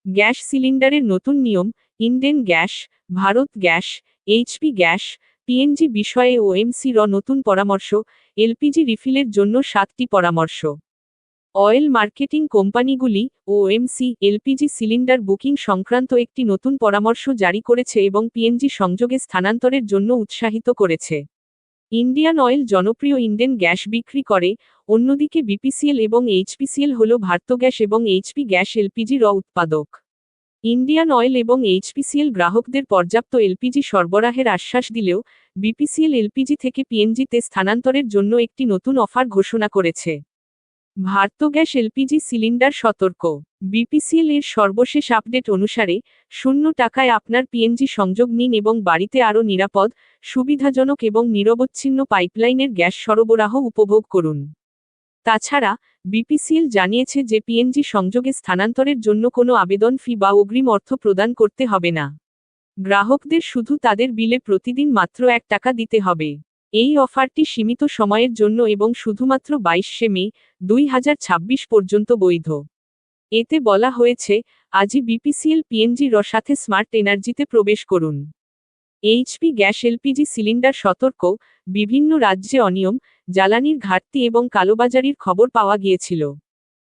Gas সিলিন্ডারের নতুন নিয়ম, Indane gas, Bharat gas, HP gas, PNG বিষয়ে ওএমসি-র নতুন পরামর্শ, এলপিজি রিফিলের জন্য 7টি পরামর্শ। অয়েল মার্কেটিং কোম্পানিগুলি ওএমসি এলপিজি সিলিন্ডার বুকিং সংক্রান্ত একটি নতুন পরামর্শ জারি করেছে এবং পিএনজি সংযোগে স্থানান্তরের জন্য উৎসাহিত করেছে। ইন্ডিয়ান অয়েল জনপ্রিয় ইন্ডেন গ্যাস বিক্রি করে, অন্যদিকে বিপিসিএল এবং এইচপিসিএল হল ভারত গ্যাস এবং এইচপি গ্যাস এলপিজি-র উৎপাদক। ইন্ডিয়ান অয়েল এবং এইচপিসিএল গ্রাহকদের পর্যাপ্ত এলপিজি সরবরাহের আশ্বাস দিলেও, বিপিসিএল এলপিজি থেকে পিএনজি-তে স্থানান্তরের জন্য একটি নতুন অফার ঘোষণা করেছে। ভারত গ্যাস এলপিজি সিলিন্ডার সতর্ক। বিপিসিএল এর সর্বশেষ আপডেট অনুসারে, 0 টাকায় আপনার পিএনজি সংযোগ নিন এবং বাড়িতে আরও নিরাপদ, সুবিধাজনক এবং নিরবচ্ছিন্ন পাইপলাইনের গ্যাস সরবরাহ উপভোগ করুন। তাছাড়া, বিপিসিএল জানিয়েছে যে পিএনজি সংযোগে স্থানান্তরের জন্য কোনো আবেদন ফি বা অগ্রিম অর্থ প্রদান করতে হবে না। গ্রাহকদের শুধু তাদের বিলে প্রতিদিন মাত্র 1 টাকা দিতে হবে। এই অফারটি সীমিত সময়ের জন্য এবং শুধুমাত্র 22শে মে, 2026 পর্যন্ত বৈধ। এতে বলা হয়েছে, আজই বিপিসিএল পিএনজি-র সাথে স্মার্ট এনার্জিতে প্রবেশ করুন। এইচপি গ্যাস এলপিজি সিলিন্ডার সতর্ক, বিভিন্ন রাজ্যে অনিয়ম, জ্বালানির ঘাটতি এবং কালোবাজারির খবর পাওয়া গিয়েছিল।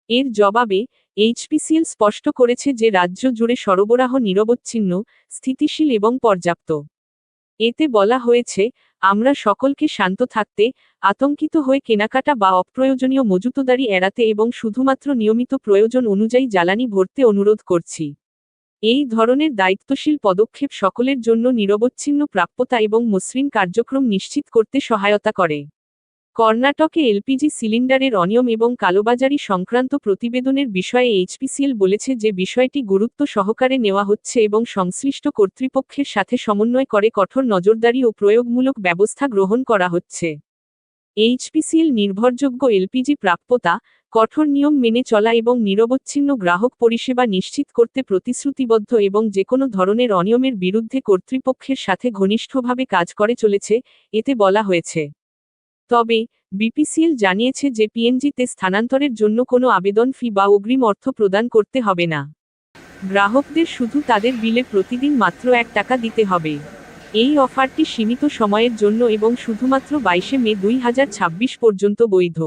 এর জবাবে, এইচপিসিএল স্পষ্ট করেছে যে রাজ্য জুড়ে সরবরাহ নিরবচ্ছিন্ন, স্থিতিশীল এবং পর্যাপ্ত। এতে বলা হয়েছে, আমরা সকলকে শান্ত থাকতে, আতঙ্কিত হয়ে কেনাকাটা বা অপ্রয়োজনীয় মজুতদারি এড়াতে এবং শুধুমাত্র নিয়মিত প্রয়োজন অনুযায়ী জ্বালানি ভরতে অনুরোধ করছি। এই ধরনের দায়িত্বশীল পদক্ষেপ সকলের জন্য নিরবচ্ছিন্ন প্রাপ্যতা এবং মসৃণ কার্যক্রম নিশ্চিত করতে সহায়তা করে। কর্ণাটকে এলপিজি সিলিন্ডারের অনিয়ম এবং কালোবাজারি সংক্রান্ত প্রতিবেদনের বিষয়ে এইচপিসিএল বলেছে যে বিষয়টি গুরুত্ব সহকারে নেওয়া হচ্ছে এবং সংশ্লিষ্ট কর্তৃপক্ষের সাথে সমন্বয় করে কঠোর নজরদারি ও প্রয়োগমূলক ব্যবস্থা গ্রহণ করা হচ্ছে। এইচপিসিএল নির্ভরযোগ্য এলপিজি প্রাপ্যতা, কঠোর নিয়ম মেনে চলা এবং নিরবচ্ছিন্ন গ্রাহক পরিষেবা নিশ্চিত করতে প্রতিশ্রুতিবদ্ধ এবং যেকোনো ধরনের অনিয়মের বিরুদ্ধে কর্তৃপক্ষের সাথে ঘনিষ্ঠভাবে কাজ করে চলেছে, এতে বলা হয়েছে। তবে, বিপিসিএল জানিয়েছে যে পিএনজি-তে স্থানান্তরের জন্য কোনো আবেদন ফি বা অগ্রিম অর্থ প্রদান করতে হবে না। গ্রাহকদের শুধু তাদের বিলে প্রতিদিন মাত্র 1 টাকা দিতে হবে। এই অফারটি সীমিত সময়ের জন্য এবং শুধুমাত্র 22শে মে, 2026 পর্যন্ত বৈধ।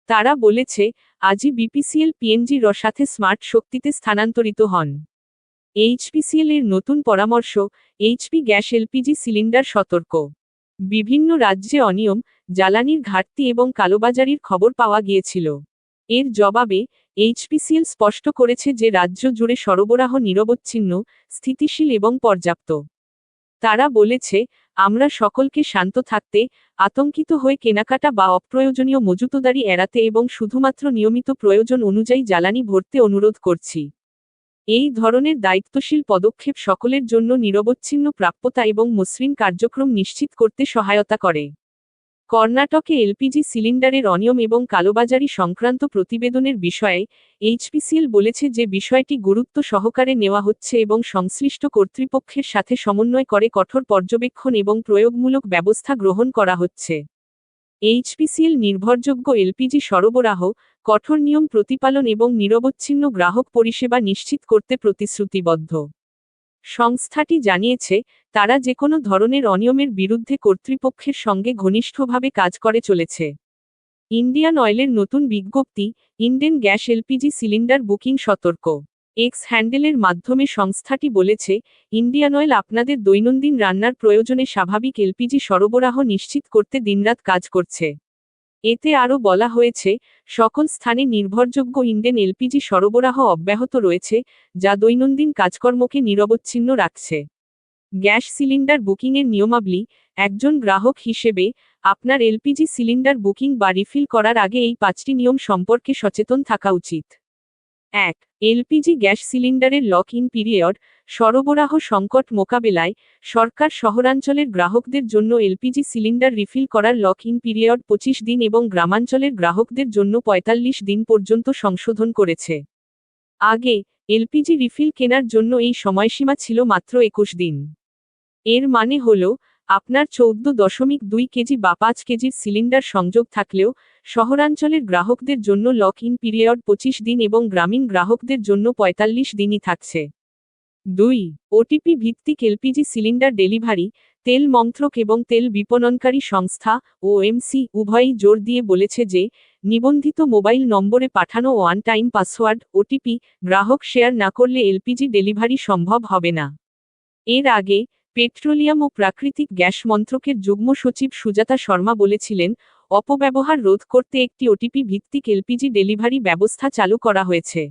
তারা বলেছে, আজই বিপিসিএল পিএনজি-র সাথে স্মার্ট শক্তিতে স্থানান্তরিত হন। এইচপিসিএল এর নতুন পরামর্শ, এইচপি গ্যাস এলপিজি সিলিন্ডার সতর্ক। বিভিন্ন রাজ্যে অনিয়ম, জ্বালানির ঘাটতি এবং কালোবাজারির খবর পাওয়া গিয়েছিল। এর জবাবে, এইচপিসিএল স্পষ্ট করেছে যে রাজ্য জুড়ে সরবরাহ নিরবচ্ছিন্ন, স্থিতিশীল এবং পর্যাপ্ত। তারা বলেছে, আমরা সকলকে শান্ত থাকতে, আতঙ্কিত হয়ে কেনাকাটা বা অপ্রয়োজনীয় মজুতদারি এড়াতে এবং শুধুমাত্র নিয়মিত প্রয়োজন অনুযায়ী জ্বালানি ভরতে অনুরোধ করছি। এই ধরনের দায়িত্বশীল পদক্ষেপ সকলের জন্য নিরবচ্ছিন্ন প্রাপ্যতা এবং মসৃণ কার্যক্রম নিশ্চিত করতে সহায়তা করে। কর্ণাটকে এলপিজি সিলিন্ডারের অনিয়ম এবং কালোবাজারি সংক্রান্ত প্রতিবেদনের বিষয়ে এইচপিসিএল বলেছে যে বিষয়টি গুরুত্ব সহকারে নেওয়া হচ্ছে এবং সংশ্লিষ্ট কর্তৃপক্ষের সাথে সমন্বয় করে কঠোর পর্যবেক্ষণ এবং প্রয়োগমূলক ব্যবস্থা গ্রহণ করা হচ্ছে। এইচপিসিএল নির্ভরযোগ্য এলপিজি সরবরাহ, কঠোর নিয়ম প্রতিপালন এবং নিরবচ্ছিন্ন গ্রাহক পরিষেবা নিশ্চিত করতে প্রতিশ্রুতিবদ্ধ। সংস্থাটি জানিয়েছে, তারা যেকোনো ধরনের অনিয়মের বিরুদ্ধে কর্তৃপক্ষের সঙ্গে ঘনিষ্ঠভাবে কাজ করে চলেছে। ইন্ডিয়ান অয়েলের নতুন বিজ্ঞপ্তি, Indane gas LPG cylinder booking সতর্ক। এক্স হ্যান্ডেলের মাধ্যমে সংস্থাটি বলেছে, ইন্ডিয়ান অয়েল আপনাদের দৈনন্দিন রান্নার প্রয়োজনে স্বাভাবিক এলপিজি সরবরাহ নিশ্চিত করতে দিনরাত কাজ করছে। এতে আরও বলা হয়েছে, সকল স্থানে নির্ভরযোগ্য ইন্ডেন এলপিজি সরবরাহ অব্যাহত রয়েছে, যা দৈনন্দিন কাজকর্মকে নিরবচ্ছিন্ন রাখছে। গ্যাস সিলিন্ডার বুকিংয়ের নিয়মাবলী, একজন গ্রাহক হিসেবে, আপনার এলপিজি সিলিন্ডার বুকিং বা রিফিল করার আগে এই 5টি নিয়ম সম্পর্কে সচেতন থাকা উচিত। 1. এলপিজি গ্যাস সিলিন্ডারের লক ইন পিরিয়ড, সরবরাহ সংকট মোকাবেলায়, সরকার শহরাঞ্চলের গ্রাহকদের জন্য এলপিজি সিলিন্ডার রিফিল করার লক ইন পিরিয়ড 25 দিন এবং গ্রামাঞ্চলের গ্রাহকদের জন্য 45 দিন পর্যন্ত সংশোধন করেছে। আগে, এলপিজি রিফিল কেনার জন্য এই সময়সীমা ছিল মাত্র 21 দিন। এর মানে হল, আপনার 14.2 কেজি বা 5 কেজির সিলিন্ডার সংযোগ থাকলেও শহরাঞ্চলের গ্রাহকদের জন্য লক ইন পিরিয়ড 25 দিন এবং গ্রামীণ গ্রাহকদের জন্য 45 দিনই থাকছে। 2. ওটিপি ভিত্তিক এলপিজি সিলিন্ডার ডেলিভারি। তেল মন্ত্রক এবং তেল বিপণনকারী সংস্থা ওএমসি উভয়ই জোর দিয়ে বলেছে যে নিবন্ধিত মোবাইল নম্বরে পাঠানো ওয়ান টাইম পাসওয়ার্ড ওটিপি গ্রাহক শেয়ার না করলে এলপিজি ডেলিভারি সম্ভব হবে না। এর আগে পেট্রোলিয়াম ও প্রাকৃতিক গ্যাস মন্ত্রকের যুগ্ম সচিব সুজাতা শর্মা বলেছিলেন, অপব্যবহার রোধ করতে একটি ওটিপি ভিত্তিক এলপিজি ডেলিভারি ব্যবস্থা চালু করা হয়েছে।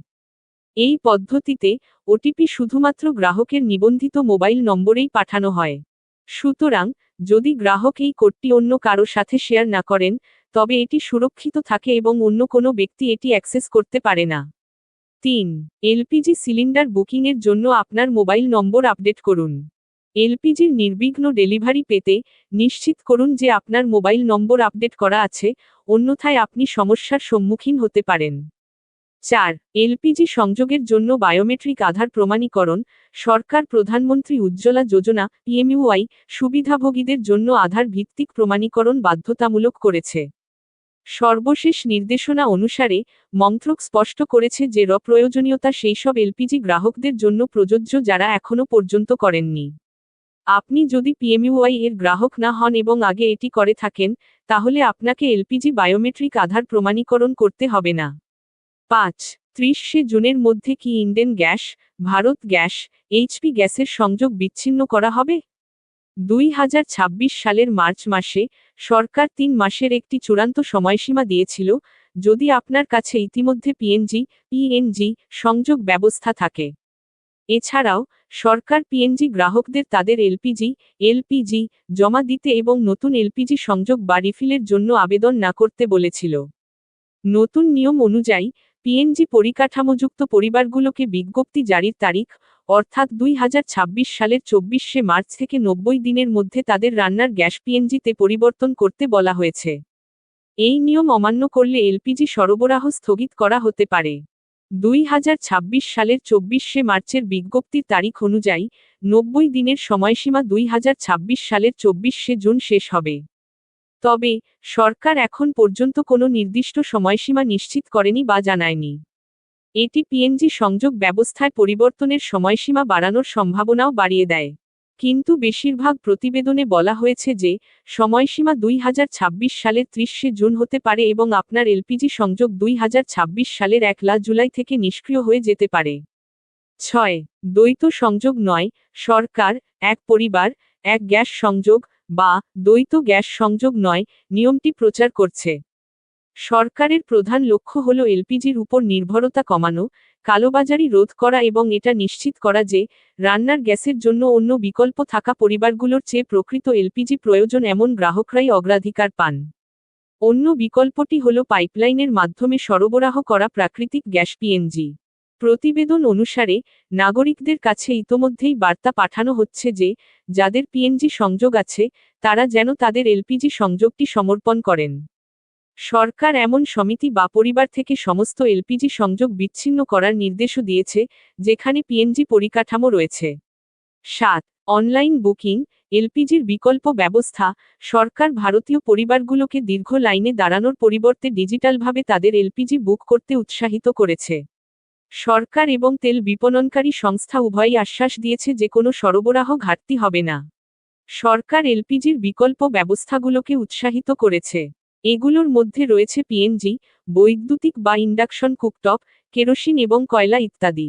এই পদ্ধতিতে ওটিপি শুধুমাত্র গ্রাহকের নিবন্ধিত মোবাইল নম্বরেই পাঠানো হয়। সুতরাং যদি গ্রাহক এই কোডটি অন্য কারো সাথে শেয়ার না করেন, তবে এটি সুরক্ষিত থাকে এবং অন্য কোনো ব্যক্তি এটি অ্যাক্সেস করতে পারে না। 3. এলপিজি সিলিন্ডার বুকিংয়ের জন্য আপনার মোবাইল নম্বর আপডেট করুন। এলপিজির নির্বিঘ্ন ডেলিভারি পেতে নিশ্চিত করুন যে আপনার মোবাইল নম্বর আপডেট করা আছে, অন্যথায় আপনি সমস্যার সম্মুখীন হতে পারেন। 4. এলপিজি সংযোগের জন্য বায়োমেট্রিক আধার প্রমাণীকরণ। সরকার প্রধানমন্ত্রী উজ্জ্বলা যোজনা পিএমইউআই সুবিধাভোগীদের জন্য আধার ভিত্তিক প্রমাণীকরণ বাধ্যতামূলক করেছে। সর্বশেষ নির্দেশনা অনুসারে মন্ত্রক স্পষ্ট করেছে যে প্রয়োজনীয়তা সেই সব এলপিজি গ্রাহকদের জন্য প্রযোজ্য যারা এখনও পর্যন্ত করেননি। আপনি যদি পিএমইউআই এর গ্রাহক না হন এবং আগে এটি করে থাকেন, তাহলে আপনাকে এলপিজি বায়োমেট্রিক আধার প্রমাণীকরণ করতে হবে না। 5. 30 জুনের মধ্যে কি Indane gas, Bharat gas, HP গ্যাসের সংযোগ বিচ্ছিন্ন করা হবে? 2026 সালের মার্চ মাসে সরকার 3 মাসের একটি চূড়ান্ত সময়সীমা দিয়েছিল, যদি আপনার কাছে ইতিমধ্যে পিএনজি সংযোগ ব্যবস্থা থাকে। এছাড়াও সরকার পিএনজি গ্রাহকদের তাদের এলপিজি জমা দিতে এবং নতুন এলপিজি সংযোগ বা রিফিলের জন্য আবেদন না করতে বলেছিল। নতুন নিয়ম অনুযায়ী পিএনজি পরিকাঠামোযুক্ত পরিবারগুলোকে বিজ্ঞপ্তি জারির তারিখ, অর্থাৎ 2026 সালের 24শে মার্চ থেকে 90 দিনের মধ্যে তাদের রান্নার গ্যাস পিএনজিতে পরিবর্তন করতে বলা হয়েছে। এই নিয়ম অমান্য করলে এলপিজি সরবরাহ স্থগিত করা হতে পারে। 2026 সালের 24শে মার্চের বিজ্ঞপ্তির তারিখ অনুযায়ী 90 দিনের সময়সীমা 2026 সালের 24শে জুন শেষ হবে। তবে সরকার এখন পর্যন্ত কোনো নির্দিষ্ট সময়সীমা নিশ্চিত করেনি বা জানায়নি। এটি পিএনজি সংযোগ ব্যবস্থায় পরিবর্তনের সময়সীমা বাড়ানোর সম্ভাবনাও বাড়িয়ে দেয়। কিন্তু বেশিরভাগ প্রতিবেদনে বলা হয়েছে যে সময়সীমা 2026 সালের 30শে জুন হতে পারে এবং আপনার এলপিজি সংযোগ 2026 সালের 1 জুলাই থেকে নিষ্ক্রিয় হয়ে যেতে পারে। 6. দ্বৈত সংযোগ নয়, সরকার এক পরিবার এক গ্যাস সংযোগ বা দ্বৈত গ্যাস সংযোগ নয় নিয়মটি প্রচার করছে। সরকারের প্রধান লক্ষ্য হল এলপিজির উপর নির্ভরতা কমানো, কালোবাজারি রোধ করা এবং এটা নিশ্চিত করা যে রান্নার গ্যাসের জন্য অন্য বিকল্প থাকা পরিবারগুলোর চেয়ে প্রকৃত এলপিজি প্রয়োজন এমন গ্রাহকরাই অগ্রাধিকার পান। অন্য বিকল্পটি হল পাইপলাইনের মাধ্যমে সরবরাহ করা প্রাকৃতিক গ্যাস পিএনজি। প্রতিবেদন অনুসারে নাগরিকদের কাছে ইতোমধ্যেই বার্তা পাঠানো হচ্ছে যে যাদের পিএনজি সংযোগ আছে তারা যেন তাদের এলপিজি সংযোগটি সমর্পণ করেন। সরকার এমন সমিতি বা পরিবার থেকে সমস্ত এলপিজি সংযোগ বিচ্ছিন্ন করার নির্দেশও দিয়েছে যেখানে পিএনজি পরিকাঠামো রয়েছে। 7. অনলাইন বুকিং, এলপিজির বিকল্প ব্যবস্থা। সরকার ভারতীয় পরিবারগুলোকে দীর্ঘ লাইনে দাঁড়ানোর পরিবর্তে ডিজিটালভাবে তাদের এলপিজি বুক করতে উৎসাহিত করেছে। সরকার এবং তেল বিপণনকারী সংস্থা উভয়ই আশ্বাস দিয়েছে যে কোনো সরবরাহ ঘাটতি হবে না। সরকার এলপিজির বিকল্প ব্যবস্থাগুলোকে উৎসাহিত করেছে। এগুলোর মধ্যে রয়েছে পিএনজি, বৈদ্যুতিক বা ইন্ডাকশন কুকটপ, কেরোসিন এবং কয়লা ইত্যাদি।